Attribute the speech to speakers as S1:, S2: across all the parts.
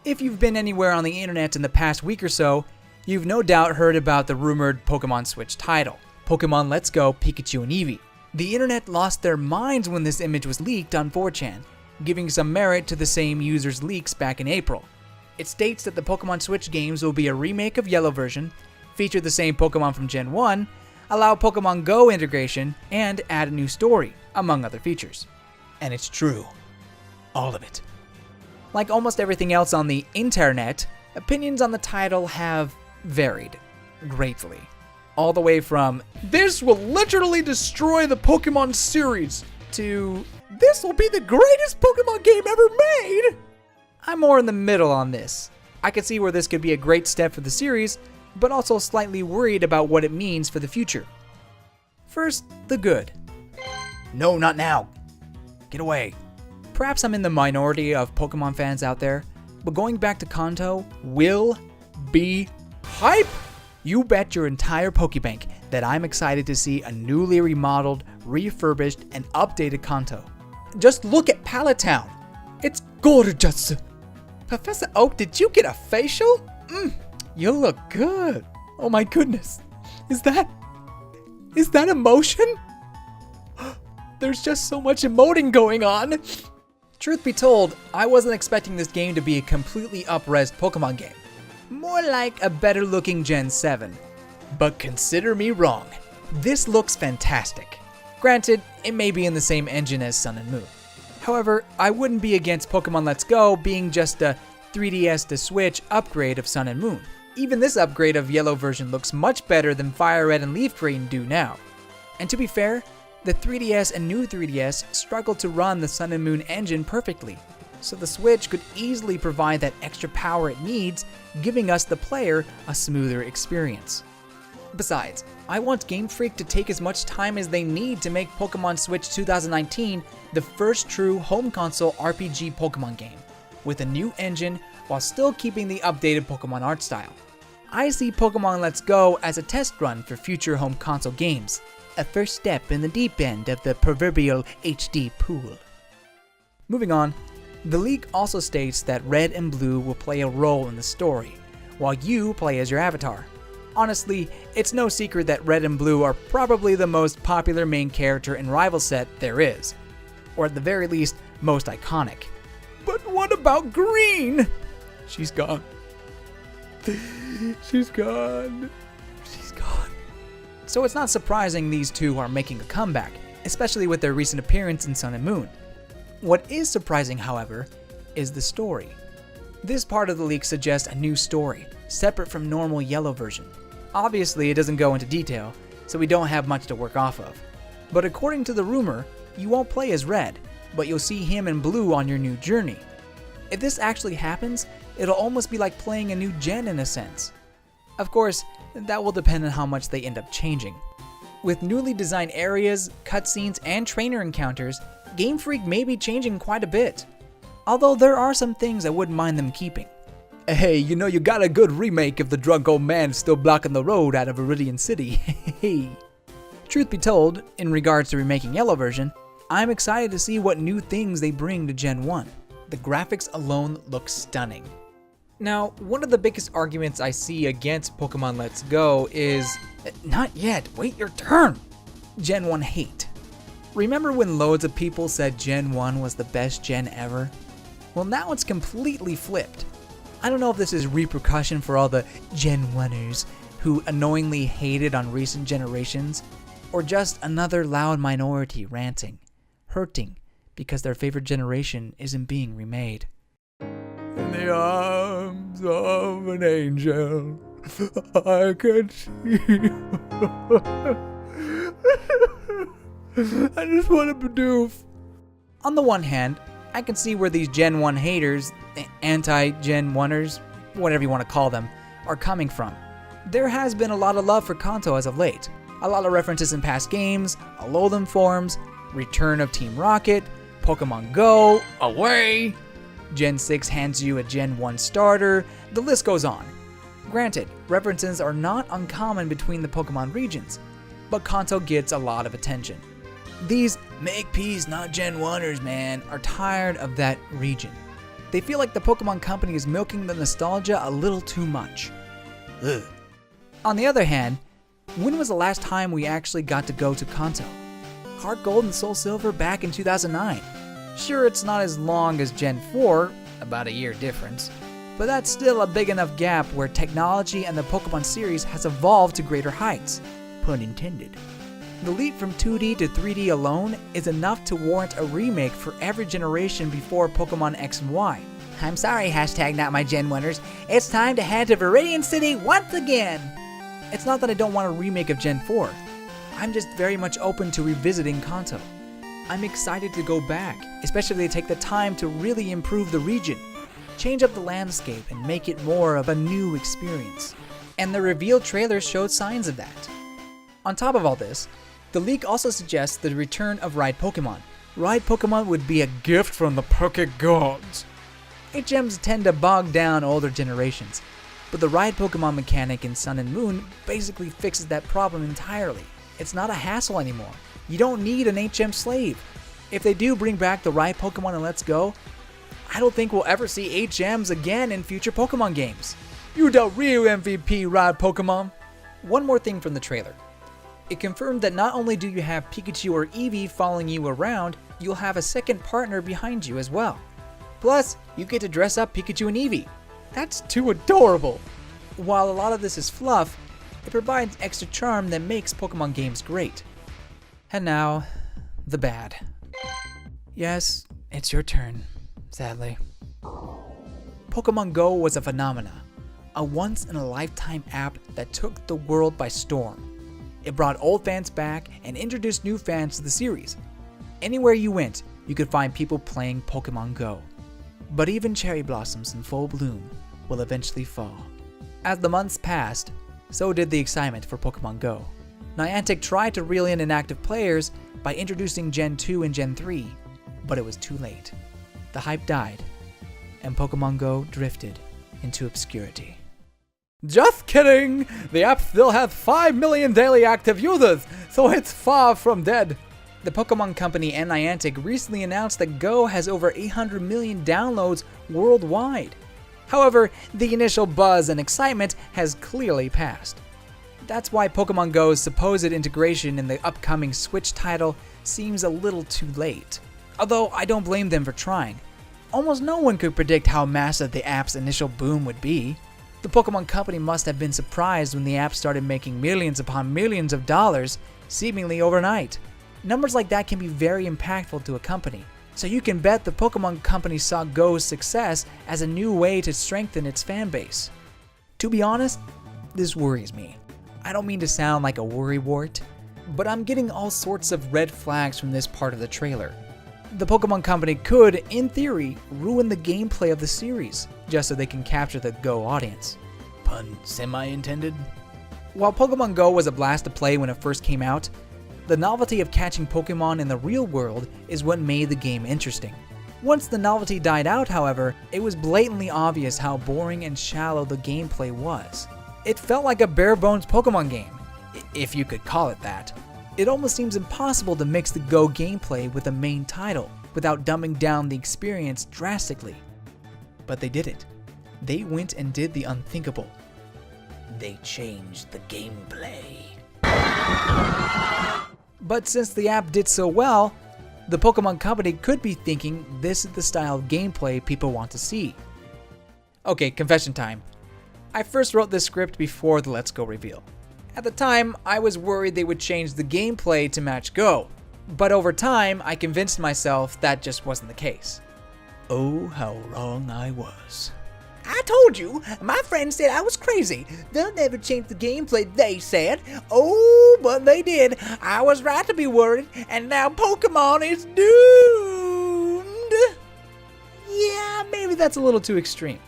S1: If you've been anywhere on the internet in the past week or so, you've no doubt heard about the rumored Pokemon Switch title, Pokemon Let's Go Pikachu and Eevee. The internet lost their minds when this image was leaked on 4chan, giving some merit to the same users' leaks back in April. It states that the Pokemon Switch games will be a remake of Yellow version, feature the same Pokemon from Gen 1, allow Pokemon Go integration, and add a new story, among other features. And it's true. All of it. Like almost everything else on the internet, opinions on the title have varied greatly. All the way from, "This will literally destroy the Pokemon series," to, "This will be the greatest Pokemon game ever made." I'm more in the middle on this. I could see where this could be a great step for the series, but also slightly worried about what it means for the future. First, the good. No, not now. Get away. Perhaps I'm in the minority of Pokemon fans out there, but going back to Kanto will be hype! You bet your entire Pokebank that I'm excited to see a newly remodeled, refurbished, and updated Kanto. Just look at Pallet Town. It's gorgeous. Professor Oak, did you get a facial? You look good. Oh my goodness. Is that emotion? There's just so much emoting going on. Truth be told, I wasn't expecting this game to be a completely up-resed Pokemon game. More like a better-looking Gen 7. But consider me wrong. This looks fantastic. Granted, it may be in the same engine as Sun and Moon. However, I wouldn't be against Pokemon Let's Go being just a 3DS to Switch upgrade of Sun and Moon. Even this upgrade of Yellow version looks much better than Fire Red and Leaf Green do now. And to be fair, the 3DS and new 3DS struggle to run the Sun and Moon engine perfectly, so the Switch could easily provide that extra power it needs, giving us the player a smoother experience. Besides, I want Game Freak to take as much time as they need to make Pokemon Switch 2019 the first true home console RPG Pokemon game, with a new engine while still keeping the updated Pokemon art style. I see Pokemon Let's Go as a test run for future home console games, a first step in the deep end of the proverbial HD pool. Moving on, the leak also states that Red and Blue will play a role in the story, while you play as your avatar. Honestly, it's no secret that Red and Blue are probably the most popular main character and rival set there is, or at the very least, most iconic. But what about Green? She's gone. She's gone. She's gone. So it's not surprising these two are making a comeback, especially with their recent appearance in Sun and Moon. What is surprising, however, is the story. This part of the leak suggests a new story, separate from normal Yellow version. Obviously, it doesn't go into detail, so we don't have much to work off of. But according to the rumor, you won't play as Red, but you'll see him in Blue on your new journey. If this actually happens, it'll almost be like playing a new gen in a sense. Of course, that will depend on how much they end up changing. With newly designed areas, cutscenes, and trainer encounters, Game Freak may be changing quite a bit. Although there are some things I wouldn't mind them keeping. Hey, you know you got a good remake if the drunk old man is still blocking the road out of Viridian City. Truth be told, in regards to remaking Yellow version, I'm excited to see what new things they bring to Gen 1. The graphics alone look stunning. Now, one of the biggest arguments I see against Pokemon Let's Go is, not yet, wait your turn, Gen 1 hate. Remember when loads of people said Gen 1 was the best gen ever? Well, now it's completely flipped. I don't know if this is repercussion for all the Gen 1ers who annoyingly hated on recent generations, or just another loud minority ranting, hurting because their favorite generation isn't being remade. In the arms of an angel, I could see you. I just want to Bidoof. On the one hand, I can see where these Gen 1 haters, anti-Gen 1ers, whatever you want to call them, are coming from. There has been a lot of love for Kanto as of late. A lot of references in past games, Alolan forms, return of Team Rocket, Pokemon Go, away! Gen 6 hands you a Gen 1 starter, the list goes on. Granted, references are not uncommon between the Pokemon regions, but Kanto gets a lot of attention. These make peace not Gen 1ers, man, are tired of that region. They feel like the Pokemon Company is milking the nostalgia a little too much. Ugh. On the other hand, when was the last time we actually got to go to Kanto? Heart Gold and Soul Silver back in 2009. Sure, it's not as long as Gen 4, about a year difference, but that's still a big enough gap where technology and the Pokemon series has evolved to greater heights. Pun intended. The leap from 2D to 3D alone is enough to warrant a remake for every generation before Pokemon X and Y. I'm sorry, hashtag not my Gen 1ers. It's time to head to Viridian City once again! It's not that I don't want a remake of Gen 4. I'm just very much open to revisiting Kanto. I'm excited to go back, especially if they take the time to really improve the region, change up the landscape, and make it more of a new experience. And the reveal trailer showed signs of that. On top of all this, the leak also suggests the return of Ride Pokemon. Ride Pokemon would be a gift from the Pokegods. HMs tend to bog down older generations, but the Ride Pokemon mechanic in Sun and Moon basically fixes that problem entirely. It's not a hassle anymore. You don't need an HM slave. If they do bring back the Ride Pokemon in Let's Go, I don't think we'll ever see HMs again in future Pokemon games. You the real MVP, Ride Pokemon. One more thing from the trailer. It confirmed that not only do you have Pikachu or Eevee following you around, you'll have a second partner behind you as well. Plus, you get to dress up Pikachu and Eevee. That's too adorable! While a lot of this is fluff, it provides extra charm that makes Pokemon games great. And now, the bad. Yes, it's your turn, sadly. Pokemon Go was a phenomena, a once-in-a-lifetime app that took the world by storm. It brought old fans back and introduced new fans to the series. Anywhere you went, you could find people playing Pokemon Go. But even cherry blossoms in full bloom will eventually fall. As the months passed, so did the excitement for Pokemon Go. Niantic tried to reel in inactive players by introducing Gen 2 and Gen 3, but it was too late. The hype died, and Pokemon Go drifted into obscurity. Just kidding! The app still has 5 million daily active users, so it's far from dead. The Pokemon Company and Niantic recently announced that Go has over 800 million downloads worldwide. However, the initial buzz and excitement has clearly passed. That's why Pokemon Go's supposed integration in the upcoming Switch title seems a little too late. Although I don't blame them for trying. Almost no one could predict how massive the app's initial boom would be. The Pokemon Company must have been surprised when the app started making millions upon millions of dollars, seemingly overnight. Numbers like that can be very impactful to a company, so you can bet the Pokemon Company saw Go's success as a new way to strengthen its fan base. To be honest, this worries me. I don't mean to sound like a worrywart, but I'm getting all sorts of red flags from this part of the trailer. The Pokemon Company could, in theory, ruin the gameplay of the series, just so they can capture the Go audience. Pun semi-intended? While Pokemon Go was a blast to play when it first came out, the novelty of catching Pokemon in the real world is what made the game interesting. Once the novelty died out, however, it was blatantly obvious how boring and shallow the gameplay was. It felt like a bare-bones Pokemon game, if you could call it that. It almost seems impossible to mix the Go gameplay with the main title without dumbing down the experience drastically. But they did it. They went and did the unthinkable. They changed the gameplay. But since the app did so well, the Pokemon Company could be thinking this is the style of gameplay people want to see. Okay, confession time. I first wrote this script before the Let's Go reveal. At the time, I was worried they would change the gameplay to match Go, but over time, I convinced myself that just wasn't the case. Oh, how wrong I was. I told you! My friend said I was crazy. They'll never change the gameplay, they said. Oh, but they did. I was right to be worried, and now Pokemon is doomed! Yeah, maybe that's a little too extreme.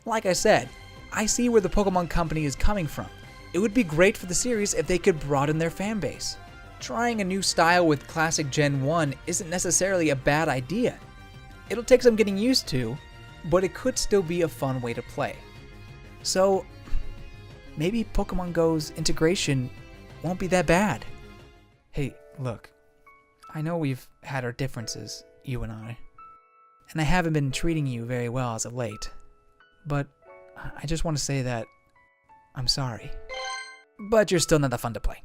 S1: Like I said, I see where the Pokemon Company is coming from. It would be great for the series if they could broaden their fan base. Trying a new style with classic Gen 1 isn't necessarily a bad idea. It'll take some getting used to, but it could still be a fun way to play. So, maybe Pokemon Go's integration won't be that bad. Hey, look, I know we've had our differences, you and I, and I haven't been treating you very well as of late. But I just want to say that I'm sorry. But you're still not that fun to play.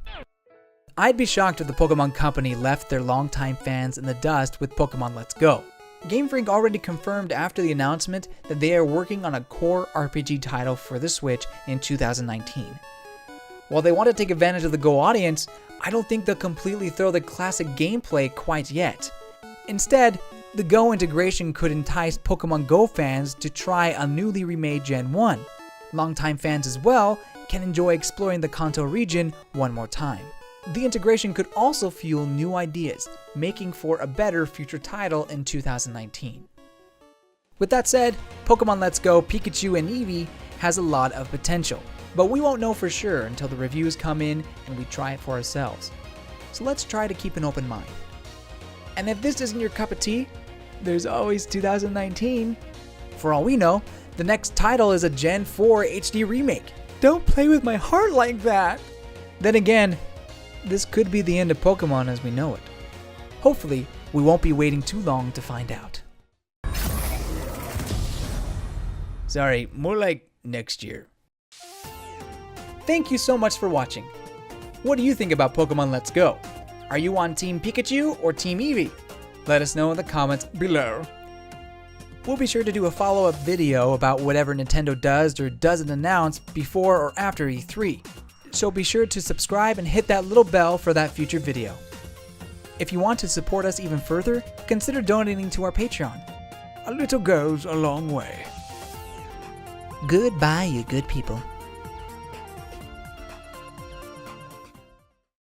S1: I'd be shocked if the Pokemon Company left their longtime fans in the dust with Pokemon Let's Go. Game Freak already confirmed after the announcement that they are working on a core RPG title for the Switch in 2019. While they want to take advantage of the Go audience, I don't think they'll completely throw the classic gameplay quite yet. Instead, the Go integration could entice Pokemon Go fans to try a newly remade Gen 1. Longtime fans as well can enjoy exploring the Kanto region one more time. The integration could also fuel new ideas, making for a better future title in 2019. With that said, Pokemon Let's Go Pikachu and Eevee has a lot of potential, but we won't know for sure until the reviews come in and we try it for ourselves. So let's try to keep an open mind. And if this isn't your cup of tea, there's always 2019. For all we know, the next title is a Gen 4 HD remake. Don't play with my heart like that! Then again, this could be the end of Pokemon as we know it. Hopefully, we won't be waiting too long to find out. Sorry, more like next year. Thank you so much for watching. What do you think about Pokemon Let's Go? Are you on Team Pikachu or Team Eevee? Let us know in the comments below. We'll be sure to do a follow-up video about whatever Nintendo does or doesn't announce before or after E3. So be sure to subscribe and hit that little bell for that future video. If you want to support us even further, consider donating to our Patreon. A little goes a long way. Goodbye, you good people.